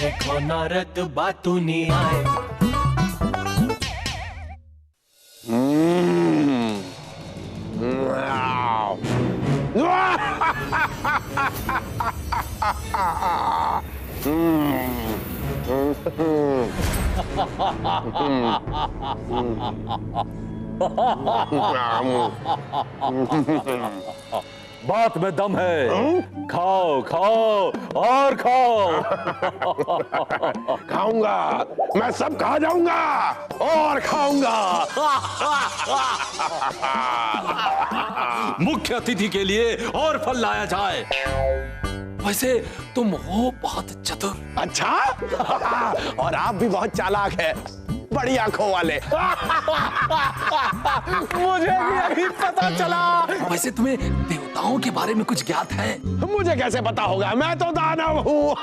देखो नारद बातू नहीं आए। बात में दम है। खाओ खाओ और खाओ। खाऊंगा, मैं सब खा जाऊंगा और खाऊंगा। मुख्य अतिथि के लिए और फल लाया जाए। वैसे तुम हो बहुत चतुर। अच्छा। और आप भी बहुत चालाक है, बड़ी आंखों वाले। मुझे भी अभी पता चला। वैसे तुम्हें देवताओं के बारे में कुछ ज्ञात है? मुझे कैसे पता होगा, मैं तो दानव हूँ।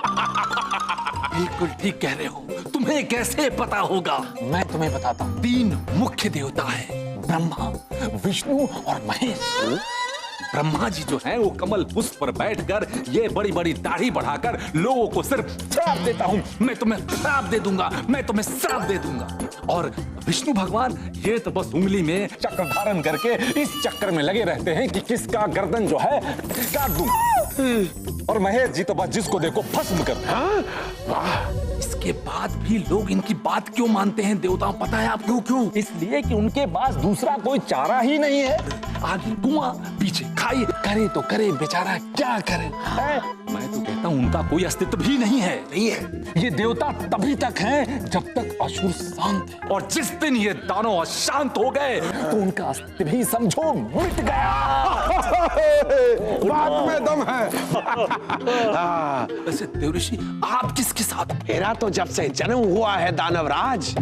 बिल्कुल ठीक कह रहे हो, तुम्हें कैसे पता होगा? मैं तुम्हें बताता हूँ। 3 मुख्य देवता हैं, ब्रह्मा, विष्णु और महेश। ब्रह्मा जी जो हैं वो कमल पुष्प पर बैठकर ये बड़ी बड़ी दाढ़ी बढ़ाकर लोगों को सिर्फ श्राप देता हूँ, मैं तुम्हें श्राप दे दूंगा, मैं तुम्हें श्राप दे दूंगा। और विष्णु भगवान ये तो बस उंगली में चक्र धारण करके इस चक्कर में लगे रहते हैं कि किसका गर्दन जो है काट दूं। और महेश जी तो बस जिसको देखो भस्म करते हैं। इसके बाद भी लोग इनकी बात क्यों मानते हैं देवताओं, पता है आपको क्यों? इसलिए कि उनके पास दूसरा कोई चारा ही नहीं है। आगे कुआं पीछे खाई, करे तो करे बेचारा क्या करे। मैं तो कहता हूँ उनका कोई अस्तित्व भी नहीं है। ये देवता तभी तक हैं जब तक असुर शांत है, और जिस दिन ये दानव अशांत हो गए तो उनका अस्तित्व भी समझो मिट गया। बात में दम है। वैसे देवऋषि आप किसके साथ? मेरा तो जब से जन्म हुआ है दानवराज,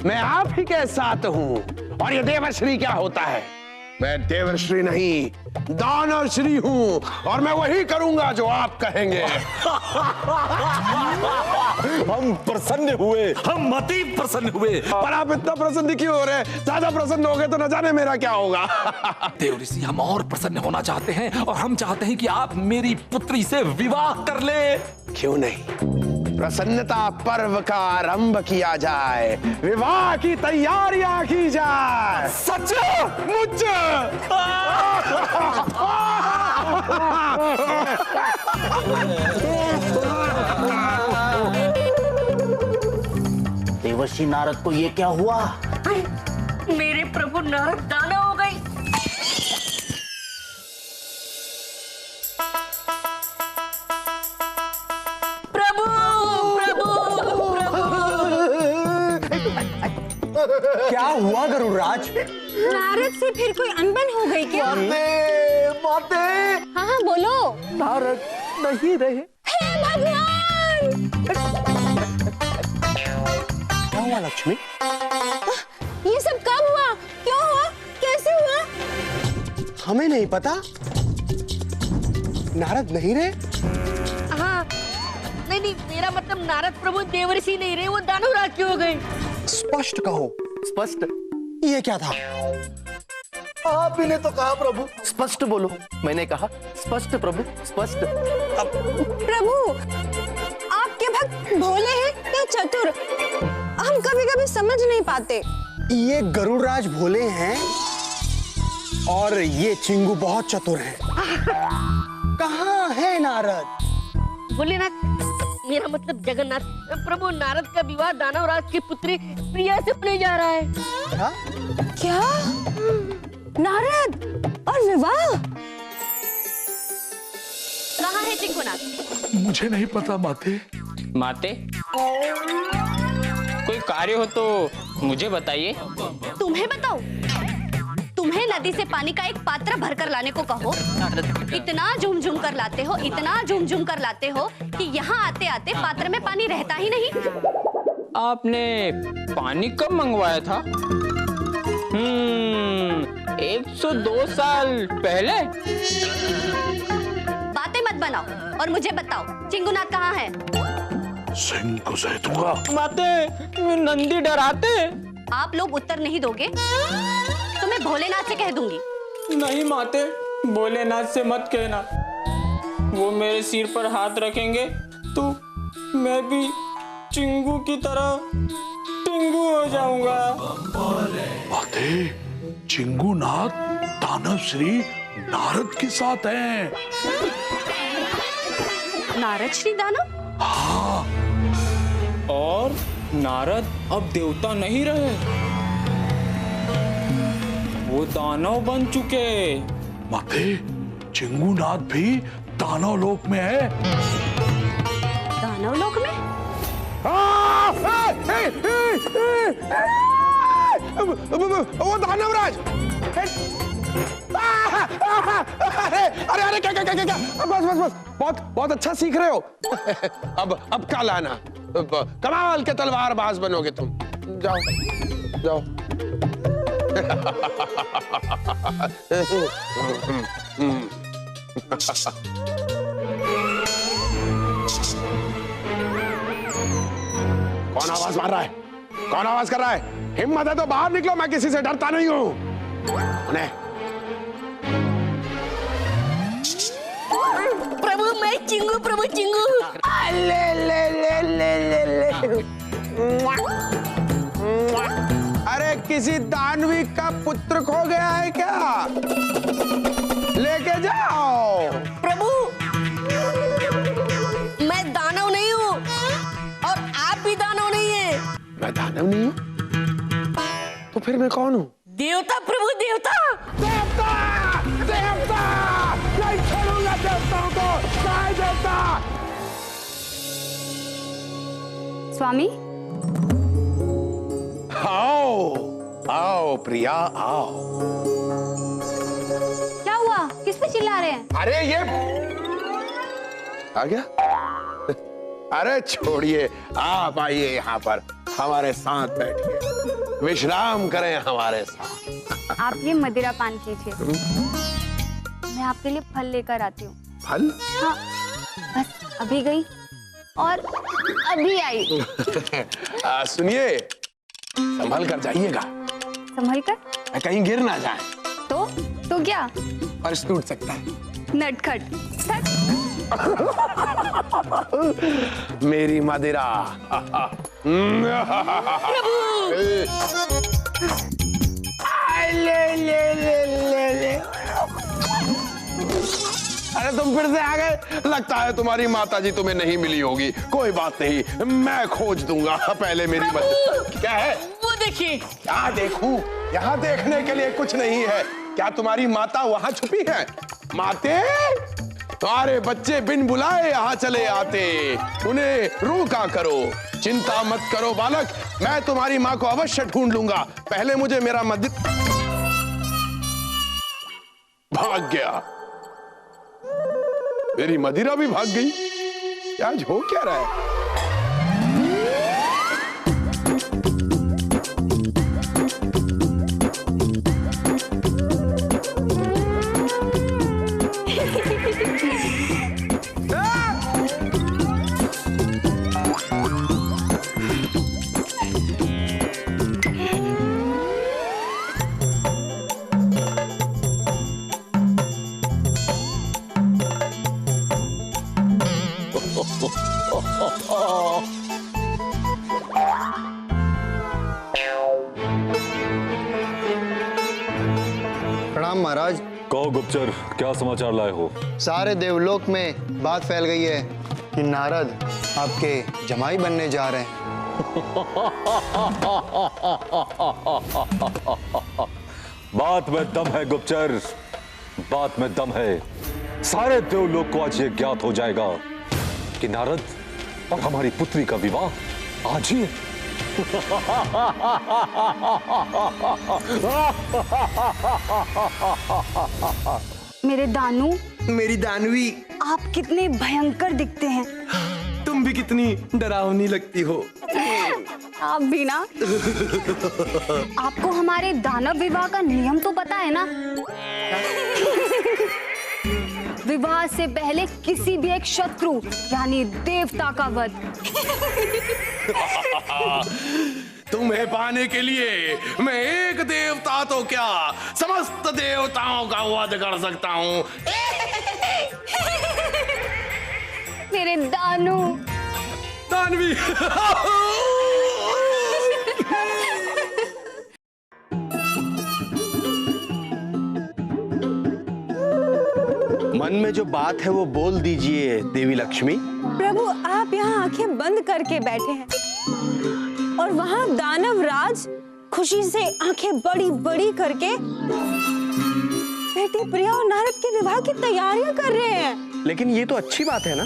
मैं आप ही के साथ हूँ। और ये देवश्री क्या होता है? मैं देवश्री नहीं, दानवश्री हूँ, और मैं वही करूंगा जो आप कहेंगे। हम प्रसन्न हुए, हम अति प्रसन्न हुए। पर आप इतना प्रसन्न क्यों हो रहे हैं? ज्यादा प्रसन्न हो गए तो न जाने मेरा क्या होगा। देवऋषि हम और प्रसन्न होना चाहते हैं, और हम चाहते हैं कि आप मेरी पुत्री से विवाह कर ले। क्यों नहीं, प्रसन्नता पर्व का आरंभ किया जाए, विवाह की तैयारियां की जाए। सच मुझ देवर्षि नारद को ये क्या हुआ? मेरे प्रभु नारद दानव हो गई। प्रभु प्रभु प्रभु क्या हुआ गरुड़राज? नारद से फिर कोई अनबन हो गई क्या? माते हाँ हाँ बोलो। नारद नहीं रहे। हे भगवान! क्या हुआ लक्ष्मी? ये सब कब हुआ? क्यों हुआ? कैसे हुआ? हमें नहीं पता। नारद नहीं रहे? हाँ नहीं नहीं, मेरा मतलब नारद प्रभु देवर्षि नहीं रहे, वो दानवराज क्यों हो गए? स्पष्ट कहो। स्पष्ट? ये क्या था? आप ही ने तो कहा प्रभु स्पष्ट बोलो। मैंने कहा स्पष्ट प्रभु स्पष्ट। प्रभु आपके भक्त भोले हैं या चतुर? हम कभी कभी समझ नहीं पाते। ये गरुड़राज भोले हैं और ये चिंगू बहुत चतुर हैं। कहाँ है नारद? भोलेनाथ, मेरा मतलब जगन्नाथ। प्रभु नारद का विवाह दानवराज की पुत्री प्रिया से होने जा रहा है। क्या? नारद और विवाह? कहाँ है चिंगूनाथ? मुझे नहीं पता माते। माते, कोई कार्य हो तो मुझे बताइए। तुम्हें बताओ? तुम्हें नदी से पानी का एक पात्र भरकर लाने को कहो, इतना झुमझुम कर लाते हो, इतना झुमझुम कर लाते हो कि यहाँ आते आते पात्र में पानी रहता ही नहीं। आपने पानी कब मंगवाया था? 102 साल पहले। बातें मत बनाओ और मुझे बताओ चिंगूनाथ कहाँ है? सिंह को सहतूंगा। माते, नंदी डराते। आप लोग उत्तर नहीं दोगे तो मैं भोलेनाथ से कह दूंगी। नहीं माते, भोलेनाथ से मत कहना। वो मेरे सिर पर हाथ रखेंगे तो मैं भी चिंगू की तरह टिंगू हो जाऊंगा। माते, चिंगूनाथ दानव श्री नारद के साथ हैं। नारद श्री दानव? हाँ। और नारद अब देवता नहीं रहे, वो दानव बन चुके। माते, चिंगूनाथ भी दानव लोक में है। दानव लोक में? वो दानवराज। अरे अरे अरे क्या क्या क्या क्या, बस बस बस, बहुत बहुत अच्छा सीख रहे हो। अब कल आना, कमाल के तलवारबाज बनोगे तुम। जाओ जाओ। कौन आवाज मार रहा है? कौन आवाज कर रहा है? हिम्मत है तो बाहर निकलो, मैं किसी से डरता नहीं हूं। प्रभु मैं चिंगू, प्रभु चिंगू। ले ले ले ले ले ले। अरे किसी दानवी का पुत्र खो गया है क्या? लेके जाओ। प्रभु मैं दानव नहीं हूँ और आप भी दानव नहीं है। मैं दानव नहीं हूँ तो फिर मैं कौन हूँ? देवता प्रभु, देवता। देवता! देवता! नहीं छोड़ूंगा देवताओं को। काय देवता! स्वामी, आओ आओ प्रिया आओ। क्या हुआ? किस पे चिल्ला रहे हैं? अरे ये आ गया। अरे छोड़िए, आप आइए यहाँ पर हमारे साथ बैठिए, विश्राम करें हमारे साथ। आप ये मदिरा पान कीजिए, मैं आपके लिए फल लेकर आती हूँ। फल? हाँ, बस अभी गई और अभी आई। सुनिए, संभल कर जाइएगा, संभल कर? कहीं गिर ना जाए। तो क्या? पर्स टूट सकता है। नटखट। मेरी मदिरा। ले ले ले ले ले। अरे तुम फिर से आ गए। लगता है तुम्हारी माता जी तुम्हें नहीं मिली होगी। कोई बात नहीं, मैं खोज दूंगा। पहले मेरी मदद। क्या है? वो देखिए। क्या देखूं? यहाँ देखने के लिए कुछ नहीं है। क्या तुम्हारी माता वहां छुपी है? माते, तुम्हारे बच्चे बिन बुलाए यहाँ चले आते, उन्हें रोका करो। चिंता मत करो बालक, मैं तुम्हारी माँ को अवश्य ढूंढ लूंगा। पहले मुझे मेरा मदद। भाग गया, मेरी मदिरा भी भाग गई। आज हो क्या रहा है? प्रणाम महाराज। कहो गुप्तचर, क्या समाचार लाए हो? सारे देवलोक में बात फैल गई है कि नारद आपके जमाई बनने जा रहे हैं। बात में दम है गुप्तचर, बात में दम है। सारे देवलोक को आज ये ज्ञात हो जाएगा कि नारद और हमारी पुत्री का विवाह आज ही। मेरे दानू, मेरी दानवी, आप कितने भयंकर दिखते हैं। तुम भी कितनी डरावनी लगती हो। आप भी ना। आपको हमारे दानव विवाह का नियम तो पता है ना? विवाह से पहले किसी भी एक शत्रु यानी देवता का वध। तुम्हें पाने के लिए मैं एक देवता तो क्या समस्त देवताओं का वध कर सकता हूँ। मेरे दानू, दानवी। मन में जो बात है वो बोल दीजिए देवी लक्ष्मी। प्रभु आप यहाँ आंखें बंद करके बैठे हैं और वहाँ दानव राज खुशी से आंखें बड़ी बड़ी करके बेटी प्रिया और नारद के विवाह की तैयारियां कर रहे हैं। लेकिन ये तो अच्छी बात है ना।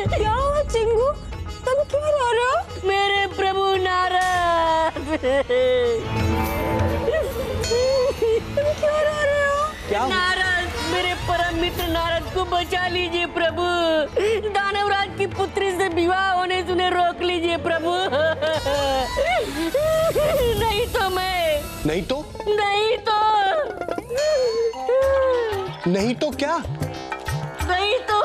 क्या हुआ चिंगू, तुम क्यों रो रहे हो? मेरे प्रभु नारद। तुम क्यों रो रहे हो? क्या नारद, मेरे परम मित्र नारद को बचा लीजिए प्रभु। दानवराज की पुत्री से विवाह होने से उन्हें रोक लीजिए प्रभु। नहीं तो मैं। नहीं तो? नहीं तो। नहीं तो क्या? नहीं तो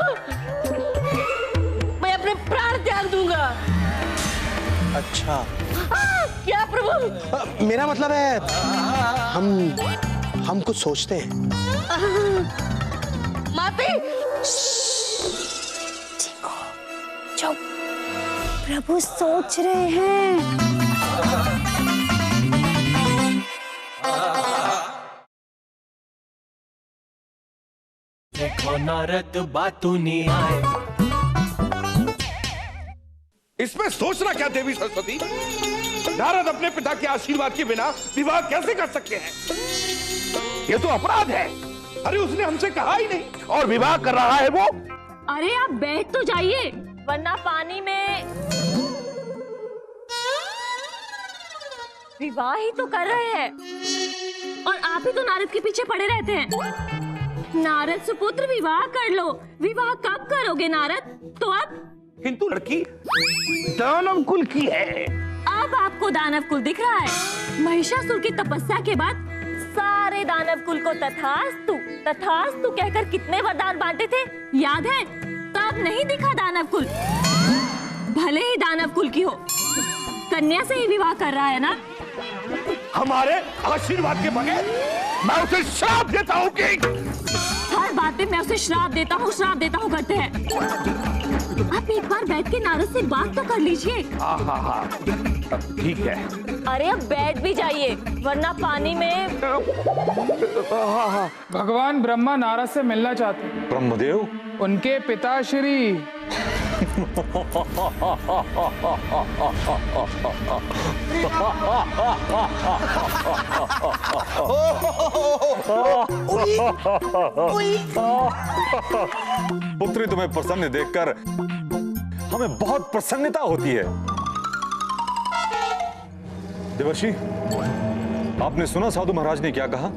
मैं अपने प्राण त्याग दूंगा। अच्छा। क्या प्रभु? मेरा मतलब है हम कुछ सोचते हैं। माते, चुप, प्रभु सोच रहे हैं। देखो नारद बातू नहीं आए। इसमें सोचना क्या देवी सरस्वती? नारद अपने पिता के आशीर्वाद के बिना विवाह कैसे कर सकते हैं? ये तो अपराध है। अरे उसने हमसे कहा ही नहीं और विवाह कर रहा है वो। अरे आप बैठ तो जाइए, वरना पानी में विवाह ही तो कर रहे हैं और आप ही तो नारद के पीछे पड़े रहते हैं। नारद सुपुत्र विवाह कर लो। विवाह कब करोगे नारद? तो अब किंतु लड़की दानव कुल की है। अब आपको दानव कुल दिख रहा है। महिषासुर की तपस्या के बाद सारे दानव कुल को तथास्तु तथास्तु कहकर कितने वरदान बांटे थे, याद है? तब नहीं दिखा दानव कुल। भले ही दानव कुल की हो, कन्या से ही विवाह कर रहा है ना। हमारे आशीर्वाद के बगैर मैं उसे श्राप देता हूँ कि हर बात में मैं उसे श्राप देता हूँ करते हैं। आप एक बार बैठ के नारद से बात तो कर लीजिए। हाँ ठीक है। अरे अब बैठ भी जाइए, वरना पानी में। भगवान ब्रह्मा नारद से मिलना चाहते हैं। ब्रह्मदेव? उनके पिताश्री। पुत्री तुम्हें प्रसन्न देखकर हमें बहुत प्रसन्नता होती है। देवर्षि, आपने सुना साधु महाराज ने क्या कहा?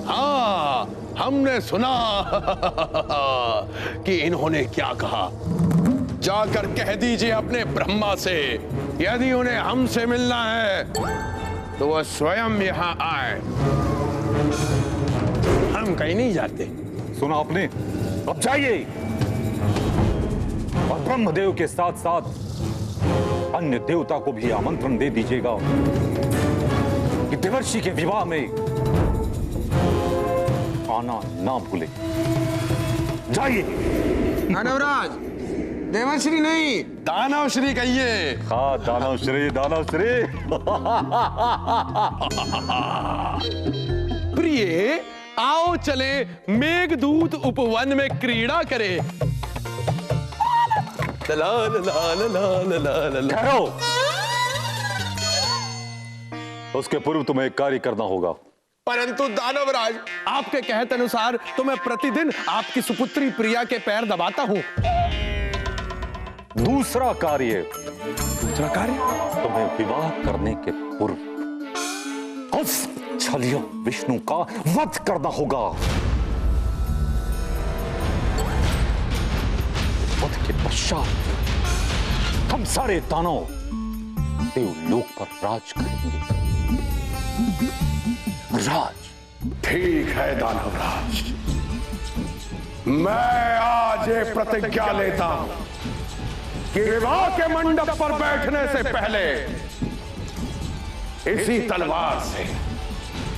हाँ, हमने सुना कि इन्होंने क्या कहा। जाकर कह दीजिए अपने ब्रह्मा से, यदि उन्हें हमसे मिलना है तो वह स्वयं यहाँ आए। हम कहीं नहीं जाते। सुना आपने? अब जाइए और ब्रह्मदेव के साथ साथ अन्य देवता को भी आमंत्रण दे दीजिएगा कि देवर्षि के विवाह में आना ना भूले। जाइए। दानवराज, देवर्षि नहीं दानवश्री कहिए। हाँ, दानवश्री, दानवश्री। प्रिय, आओ चले मेघदूत उपवन में क्रीड़ा करें। ला ला ला ला ला ला ला। ठहरो। उसके पूर्व तुम्हें एक कार्य करना होगा। परंतु दानवराज, आपके कहते अनुसार तो मैं प्रतिदिन आपकी सुपुत्री प्रिया के पैर दबाता हूँ। दूसरा कार्य, दूसरा कार्य तुम्हें विवाह करने के पूर्व उस छलिया विष्णु का वध करना होगा। वध के पश्चात हम सारे दानव देवलोक पर राज करेंगे। राज। ठीक है दानवराज, मैं आज ये प्रतिज्ञा लेता हूं कि विवाह के मंडप पर बैठने से पहले इसी तलवार से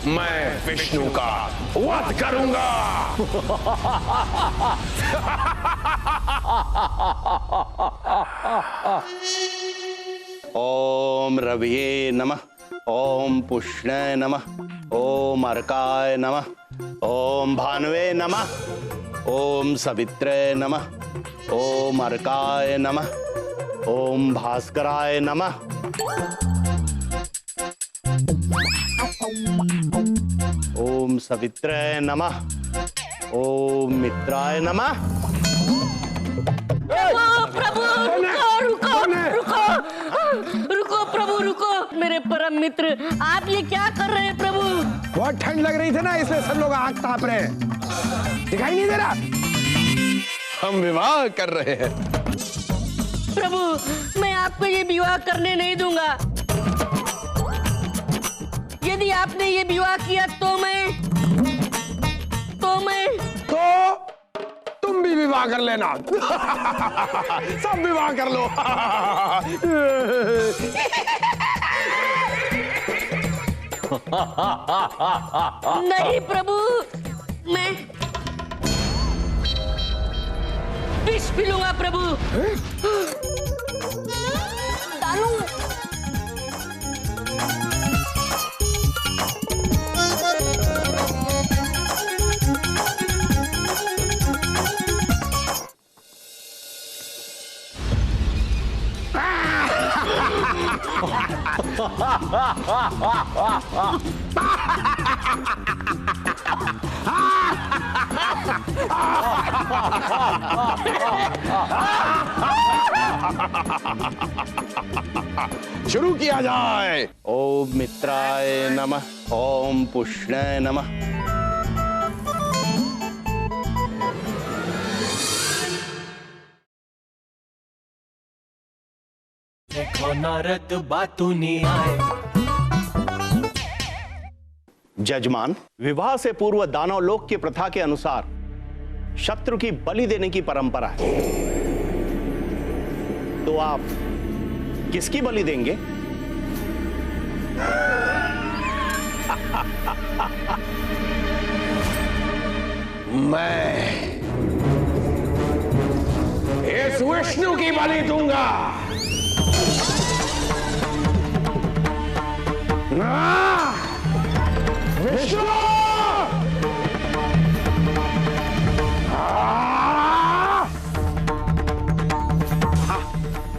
मैं विष्णु का वध करूंगा। ओम रविये नमः, ओम पुष्णाय नमः, ओम अर्काय नमः, ओम भानुवे नमः, ओम सवित्रे नमः, ओम अर्काय नमः, ओम भास्कराय नमः, ओम सवित्रे नमः, ओम मित्राय नमः। प्रभु रुको प्रभु रुको, मेरे परम मित्र आप ये क्या कर रहे हैं प्रभु? बहुत ठंड लग रही थी ना, इसलिए सब लोग आग ताप रहे हैं। दिखाई नहीं दे रहा? हम विवाह कर रहे हैं। प्रभु मैं आपको ये विवाह करने नहीं दूंगा। यदि आपने ये विवाह किया तो तुम भी विवाह कर लेना। सब विवाह कर लो। नहीं प्रभु, मैं विष पी लूंगा प्रभु। दानू शुरू किया जाए। ओम मित्राय नमः, ओम पुष्णाय नमः। देखो नारद बातूनी आए। जजमान, विवाह से पूर्व दानव लोक की प्रथा के अनुसार शत्रु की बलि देने की परंपरा है। तो आप किसकी बलि देंगे? मैं इस विष्णु की बलि दूंगा। विष्णु!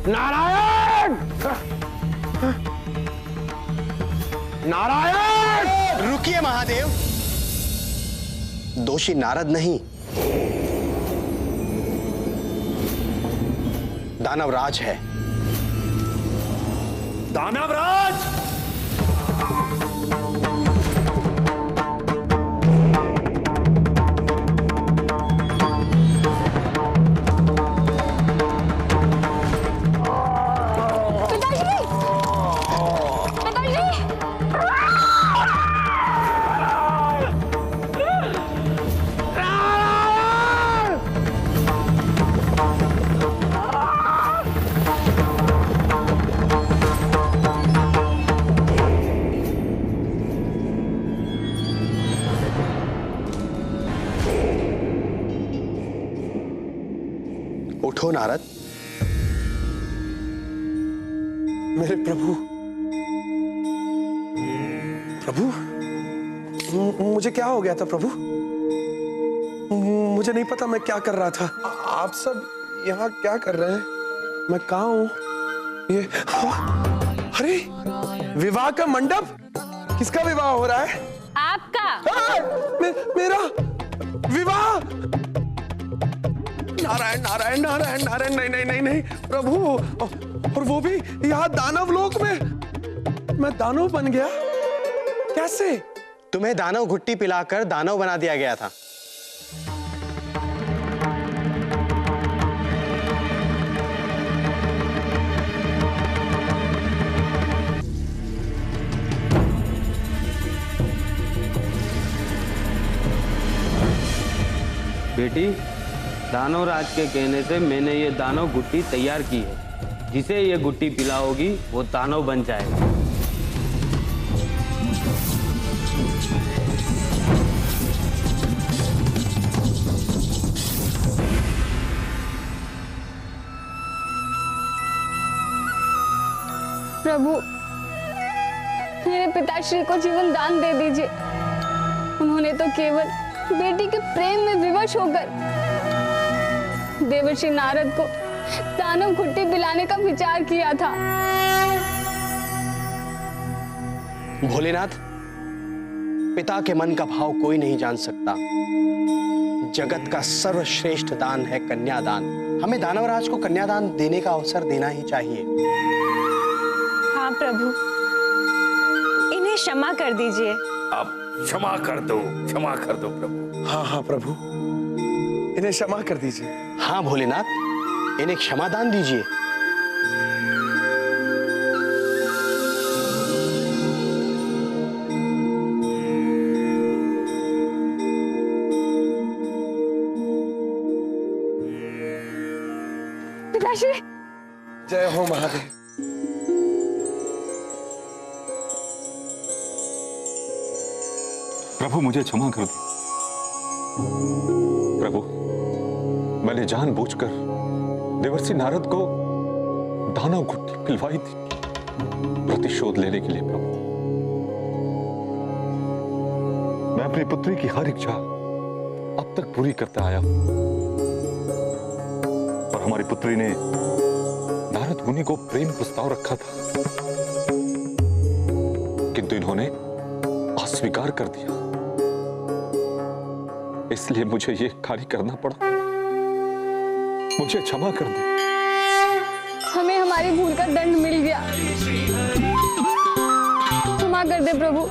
नारायण! नारायण! रुकिए महादेव, दोषी नारद नहीं, दानवराज है। दानवराज! उठो नारद। मेरे प्रभु, मुझे क्या हो गया था प्रभु? मुझे नहीं पता मैं क्या कर रहा था। आप सब यहाँ क्या कर रहे हैं? मैं कहाँ हूँ? ये अरे विवाह का मंडप! किसका विवाह हो रहा है? आपका। मेरा विवाह! नारायण नारायण नारायण नारायण, नहीं नहीं नहीं नहीं प्रभु, और वो भी यहाँ दानव लोक में। मैं दानव बन गया कैसे? तुम्हें दानव घुट्टी पिलाकर दानव बना दिया गया था। बेटी, दानवराज के कहने से मैंने ये दानव गुट्टी तैयार की है। जिसे ये गुट्टी पिलाओगी वो दानव बन जाएगा। प्रभु, मेरे पिताश्री को जीवन दान दे दीजिए। उन्होंने तो केवल बेटी के प्रेम में विवश होकर देवर्षि नारद को दानव घुट्टी पिलाने का विचार किया था। भोलेनाथ, पिता के मन का भाव कोई नहीं जान सकता। जगत का सर्वश्रेष्ठ दान है कन्यादान। हमें दानवराज को कन्यादान देने का अवसर देना ही चाहिए। हाँ प्रभु, इन्हें क्षमा कर दीजिए। अब क्षमा कर दो प्रभु। हाँ हाँ प्रभु, इन्हें क्षमा कर दीजिए। हाँ भोलेनाथ, इन्हें क्षमादान दीजिए। पिताश्री, जय हो महादेव। प्रभु मुझे क्षमा कर दो। प्रभु, मैंने जानबूझकर देवर्षि नारद को दानव घुट्टी पिलवाई थी प्रतिशोध लेने के लिए। प्रभु, मैं अपनी पुत्री की हर इच्छा अब तक पूरी करता आया हूं, और हमारी पुत्री ने नारद मुनि को प्रेम प्रस्ताव रखा था, किंतु इन्होंने अस्वीकार कर दिया। इसलिए मुझे ये कार्य करना पड़ा। मुझे क्षमा कर दे। हमें हमारी भूल का दंड मिल गया। क्षमा कर दे प्रभु।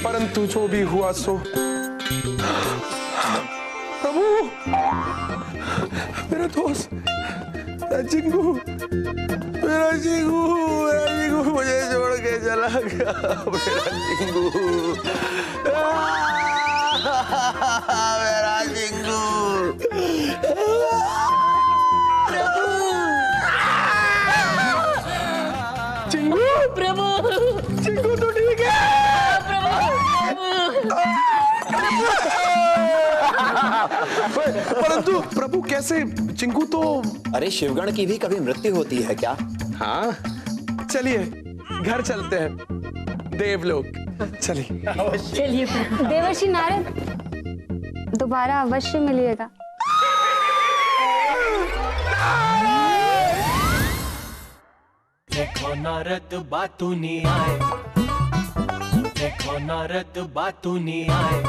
परंतु जो भी हुआ सो प्रभु, मेरा दोस्त चिंगू, मेरा चिंगू मुझे छोड़ के चला गया। मेरा चिंगू, मेरा चिंगू। चिंगू, प्रभु, चिंगू तो ठीक है। परंतु प्रभु कैसे? चिंकू तो... अरे शिवगण की भी कभी मृत्यु होती है क्या? हाँ, चलिए घर चलते हैं देवलोक। चलिए। चलिए प्रभु। देवर्षि नारद, दोबारा अवश्य मिलिएगा। देखो नारद बातूनी आए, देखो नारद बातूनी आए।